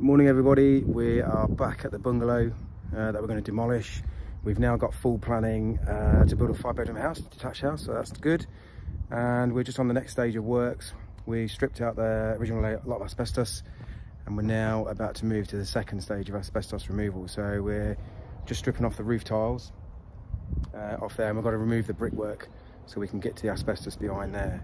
Good morning everybody, we are back at the bungalow that we're going to demolish. We've now got full planning to build a 5-bedroom house, detached house, so that's good. And we're just on the next stage of works. We stripped out the original lot of asbestos and we're now about to move to the second stage of asbestos removal. So we're just stripping off the roof tiles off there, and we've got to remove the brickwork so we can get to the asbestos behind there.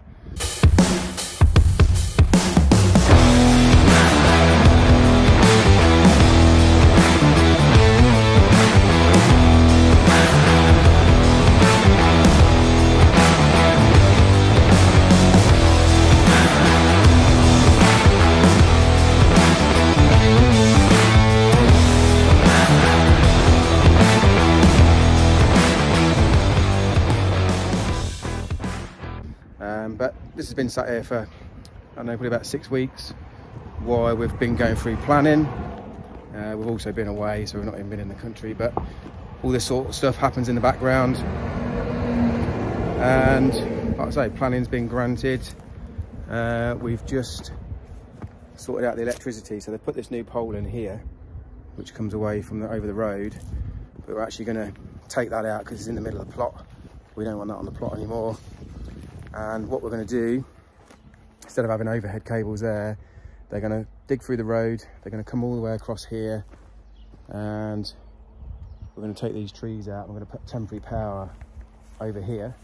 But this has been sat here for, I don't know, probably about 6 weeks while we've been going through planning. We've also been away, so we've not even been in the country, but all this sort of stuff happens in the background. And like I say, planning's been granted. We've just sorted out the electricity. So they put this new pole in here, which comes away from over the road, but we're actually going to take that out because it's in the middle of the plot. We don't want that on the plot anymore. And what we're going to do, instead of having overhead cables there, they're going to dig through the road, they're going to come all the way across here, and we're going to take these trees out. We're going to put temporary power over here,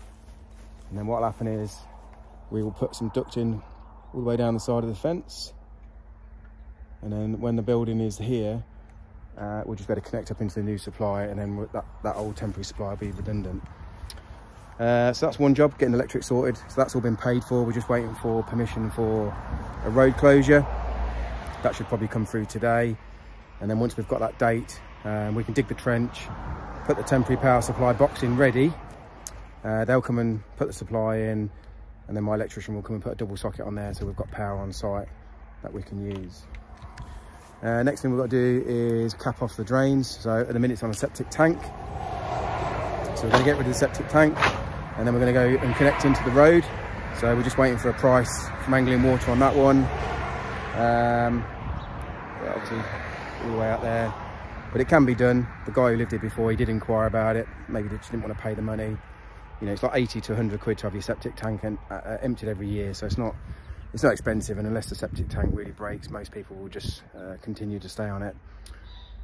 and then what will happen is we will put some ducting all the way down the side of the fence, and then when the building is here, we'll just better connect up into the new supply, and then that old temporary supply will be redundant. So that's one job, getting electric sorted. So that's all been paid for. We're just waiting for permission for a road closure. That should probably come through today. And then once we've got that date, we can dig the trench, put the temporary power supply box in ready. They'll come and put the supply in, and then my electrician will come and put a double socket on there, so we've got power on site that we can use. Next thing we've got to do is cap off the drains. So at the minute it's on a septic tank. So we're going to get rid of the septic tank, and then we're going to go and connect into the road. So we're just waiting for a price from Angling Water on that one. Obviously all the way out there, but it can be done. The guy who lived here before, he did inquire about it. Maybe they just didn't want to pay the money. You know, it's like 80 to 100 quid to have your septic tank emptied every year, so it's not expensive. And unless the septic tank really breaks, most people will just continue to stay on it.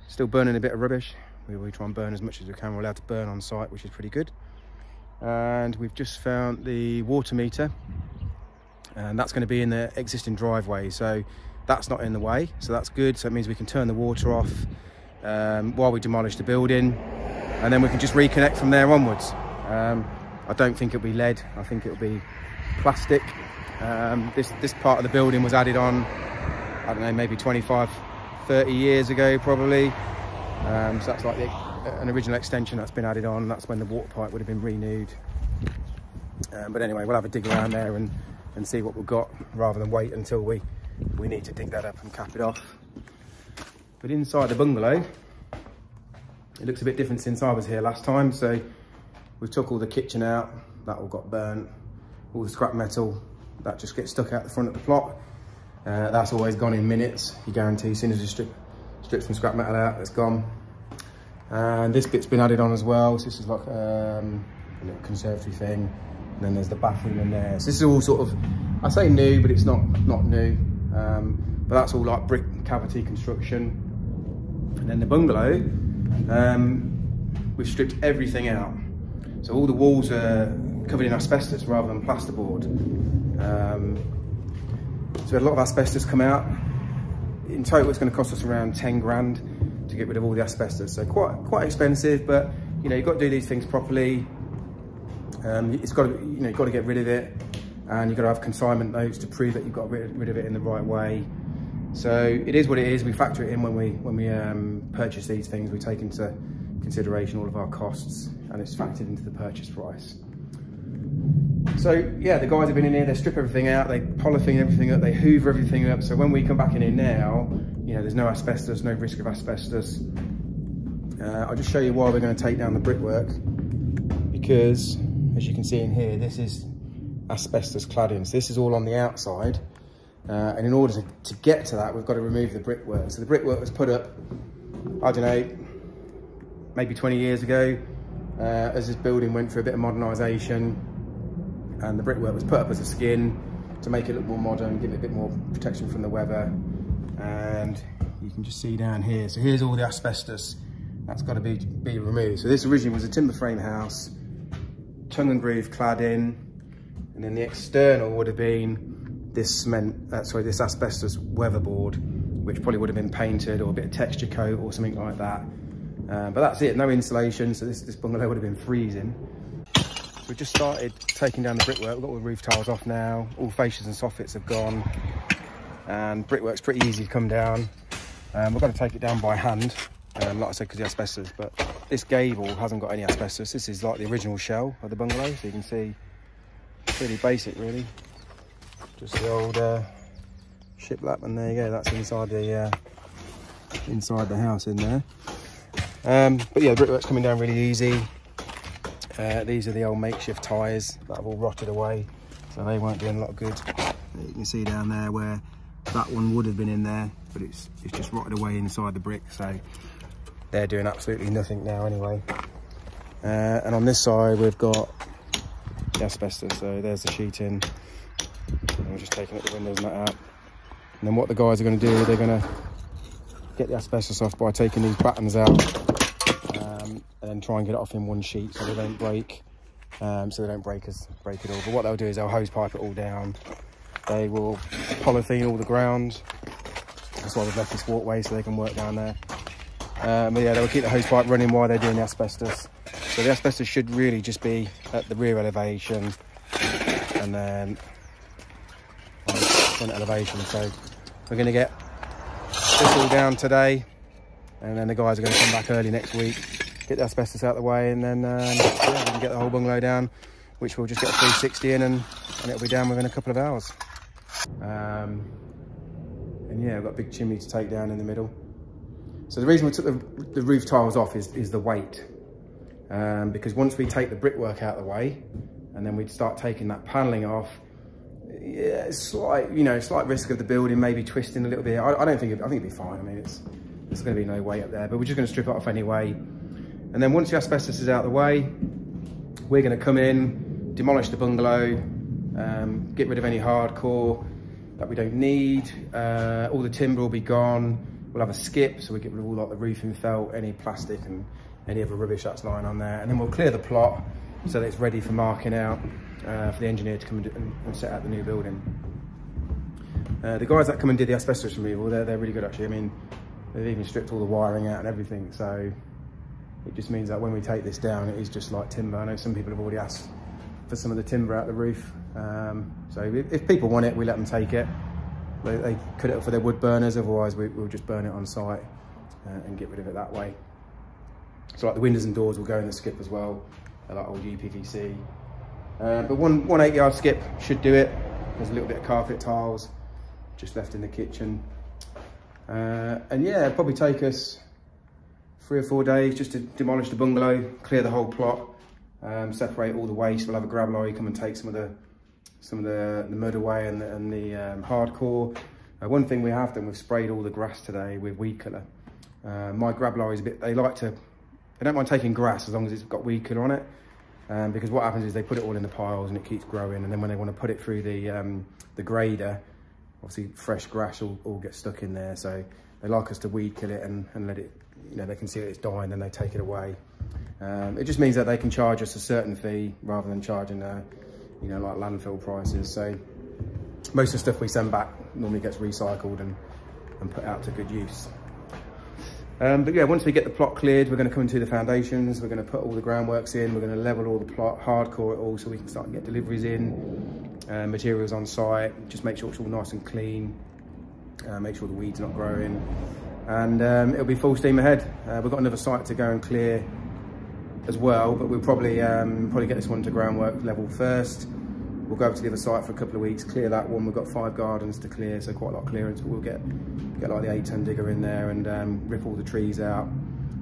Still burning a bit of rubbish. We try and burn as much as we can. We're allowed to burn on site, which is pretty good. And we've just found the water meter, and that's going to be in the existing driveway, so that's not in the way, so that's good. So it means we can turn the water off while we demolish the building, and then we can just reconnect from there onwards. I don't think it'll be lead, I think it'll be plastic. This part of the building was added on, I don't know, maybe 25, 30 years ago probably. So that's like an original extension that's been added on. That's when the water pipe would have been renewed. But anyway, we'll have a dig around there and see what we've got, rather than wait until we need to dig that up and cap it off. But inside the bungalow, it looks a bit different since I was here last time. So we took all the kitchen out, that all got burnt. All the scrap metal, that just gets stuck out the front of the plot. That's always gone in minutes, you guarantee. As soon as you strip some scrap metal out, it's gone. And this bit's been added on as well. So this is like a little conservatory thing. And then there's the bathroom in there. So this is all sort of, I say new, but it's not new. But that's all like brick cavity construction. And then the bungalow, we've stripped everything out. So all the walls are covered in asbestos rather than plasterboard. So a lot of asbestos come out. In total, it's going to cost us around 10 grand to get rid of all the asbestos. So quite expensive, but you know, you've got to do these things properly. It's got to, you know, you've got to get rid of it, and you've got to have consignment notes to prove that you've got rid of it in the right way. So it is what it is. We factor it in when we purchase these things. We take into consideration all of our costs, and it's factored into the purchase price. So yeah, the guys have been in here, they strip everything out, they polythene everything up, they hoover everything up. So when we come back in here now, you know, there's no asbestos, no risk of asbestos. I'll just show you why we're going to take down the brickwork, because as you can see in here, this is asbestos cladding. So this is all on the outside, And in order to get to that, we've got to remove the brickwork. So the brickwork was put up, I don't know, maybe 20 years ago, as this building went through a bit of modernisation, and the brickwork was put up as a skin to make it look more modern, give it a bit more protection from the weather. And you can just see down here, so here's all the asbestos that's got to be removed. So this originally was a timber frame house, tongue and groove cladding, and then the external would have been this this asbestos weatherboard, which probably would have been painted, or a bit of texture coat or something like that. But that's it, no insulation, so this bungalow would have been freezing. We've just started taking down the brickwork. We've got all the roof tiles off now, all fascias and soffits have gone, and brickwork's pretty easy to come down. We're going to take it down by hand, like I said, because the asbestos, but this gable hasn't got any asbestos. This is like the original shell of the bungalow, so you can see it's really basic really. Just the old shiplap, and there you go, that's inside the house in there. But yeah, the brickwork's coming down really easy. These are the old makeshift tyres that have all rotted away, so they weren't doing a lot of good. You can see down there where that one would have been in there, but it's just rotted away inside the brick, so they're doing absolutely nothing now anyway. And on this side we've got the asbestos, so there's the sheeting, and we're just taking up the windows and that out. And then what the guys are going to do, they're going to get the asbestos off by taking these battens out, and then try and get it off in one sheet so they don't break, it all. But what they'll do is they'll hose pipe it all down. They will polythene all the ground. That's why they've left this walkway, so they can work down there. But yeah, they'll keep the hose pipe running while they're doing the asbestos. So the asbestos should really just be at the rear elevation, and then on the front elevation. So we're going to get this all down today, and then the guys are going to come back early next week, get the asbestos out of the way, and then yeah, we can get the whole bungalow down, which we'll just get a 360 in, and it'll be down within a couple of hours. And yeah, we've got a big chimney to take down in the middle. So the reason we took the roof tiles off is the weight, because once we take the brickwork out of the way, and then we'd start taking that panelling off, yeah, it's slight risk of the building maybe twisting a little bit. I think it'd be fine. I mean, there's going to be no weight up there, but we're just going to strip it off anyway. And then once the asbestos is out of the way, we're going to come in, demolish the bungalow, get rid of any hardcore that we don't need. All the timber will be gone. We'll have a skip, so we get rid of all like the roofing felt, any plastic and any other rubbish that's lying on there. And then we'll clear the plot so that it's ready for marking out, for the engineer to come and set out the new building. The guys that come and did the asbestos removal, they're really good actually. I mean, they've even stripped all the wiring out and everything, so it just means that when we take this down, it is just like timber. I know some people have already asked for some of the timber out the roof, so if people want it, we let them take it. They cut it up for their wood burners, otherwise we'll just burn it on site and get rid of it that way. So like the windows and doors will go in the skip as well. They're like old UPVC. But one 8-yard skip should do it. There's a little bit of carpet tiles just left in the kitchen. And yeah, it'll probably take us 3 or 4 days just to demolish the bungalow, clear the whole plot, separate all the waste. We'll have a grab lorry come and take some of the mud away and the hardcore. One thing we have done, we've sprayed all the grass today with weed killer. My grab lorry is a bit, they don't mind taking grass as long as it's got weed killer on it. Because what happens is they put it all in the piles and it keeps growing, and then when they want to put it through the grader, obviously fresh grass all gets stuck in there. So they like us to weed kill it and let it, they can see that it's dying, then they take it away. It just means that they can charge us a certain fee rather than charging like landfill prices. So most of the stuff we send back normally gets recycled and put out to good use. But yeah, once we get the plot cleared, we're going to come into the foundations, we're going to put all the groundworks in, we're going to level all the plot, hardcore it all so we can start to get deliveries in, materials on site, just make sure it's all nice and clean, make sure the weeds are not growing, and it'll be full steam ahead. We've got another site to go and clear as well, but we'll probably get this one to groundwork level first. We'll go over to the other site for a couple of weeks, clear that one. We've got 5 gardens to clear, so quite a lot of clearance, but we'll get like the 8-ton digger in there and rip all the trees out,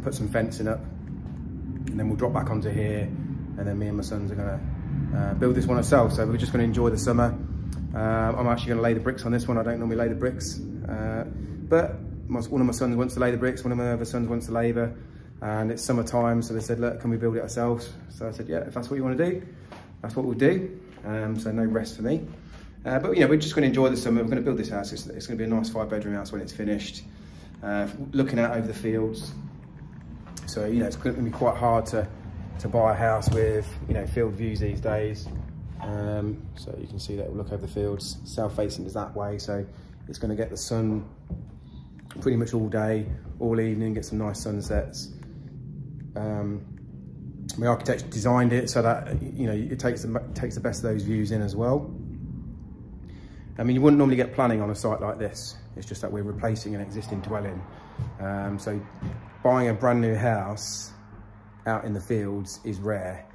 put some fencing up, and then we'll drop back onto here, and then me and my sons are gonna build this one ourselves. So we're just gonna enjoy the summer, I'm actually going to lay the bricks on this one. I don't normally lay the bricks, but one of my sons wants to lay the bricks, one of my other sons wants to labour, and it's summertime, so they said, look, can we build it ourselves? So I said, yeah, if that's what you want to do, that's what we'll do. So no rest for me. But you know, we're just going to enjoy the summer. We're going to build this house. It's going to be a nice 5-bedroom house when it's finished, looking out over the fields. So you know, it's going to be quite hard to buy a house with, you know, field views these days. So you can see that we'll look over the fields. South facing is that way, so it's going to get the sun pretty much all day, all evening, get some nice sunsets. My architect designed it so that, you know, it takes the best of those views in as well. I mean, you wouldn't normally get planning on a site like this. It's just that we're replacing an existing dwelling. So buying a brand new house out in the fields is rare,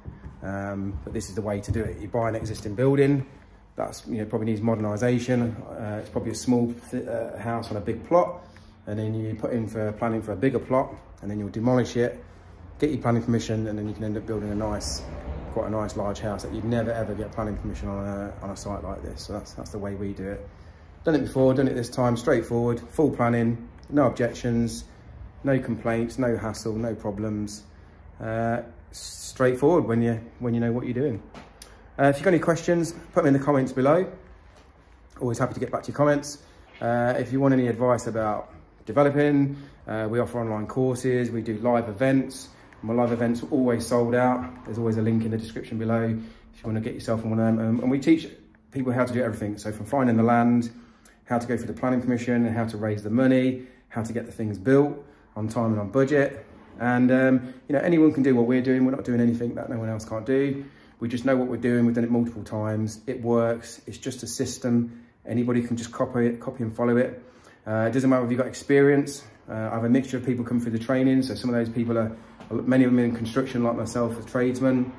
but this is the way to do it. You buy an existing building that's, you know, probably needs modernisation. It's probably a small house on a big plot, and then you put in for planning for a bigger plot, and then you'll demolish it, get your planning permission, and then you can end up building quite a nice large house that you'd never ever get planning permission on a site like this. So that's the way we do it. Done it before, done it this time, straightforward, full planning, no objections, no complaints, no hassle, no problems. Straightforward when you know what you're doing. If you've got any questions, put them in the comments below. Always happy to get back to your comments. If you want any advice about developing, we offer online courses, we do live events. My live events are always sold out. There's always a link in the description below if you want to get yourself on one of them. And we teach people how to do everything. So from finding the land, how to go for the planning permission, how to raise the money, how to get the things built on time and on budget. And you know, anyone can do what we're doing. We're not doing anything that no one else can't do. We just know what we're doing. We've done it multiple times. It works. It's just a system. Anybody can just copy and follow it. It doesn't matter if you've got experience. I have a mixture of people come through the training. So some of those people are, many of them in construction like myself, as tradesmen,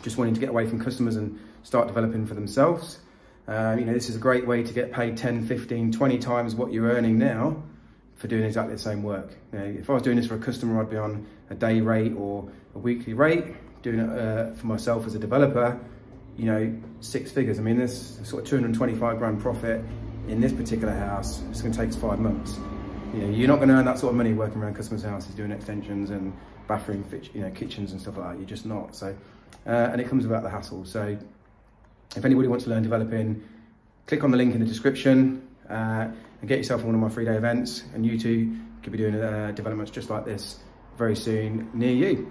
just wanting to get away from customers and start developing for themselves. You know, this is a great way to get paid 10, 15, 20 times what you're earning now for doing exactly the same work. You know, if I was doing this for a customer, I'd be on a day rate or a weekly rate. Doing it for myself as a developer, you know, 6 figures. I mean, there's sort of 225 grand profit in this particular house. It's going to take us 5 months. You know, you're not going to earn that sort of money working around customers' houses doing extensions and bathroom, you know, kitchens and stuff like that. You're just not. So, and it comes without the hassle. So, if anybody wants to learn developing, click on the link in the description and get yourself on one of my 3-day events. And you too could be doing developments just like this very soon near you.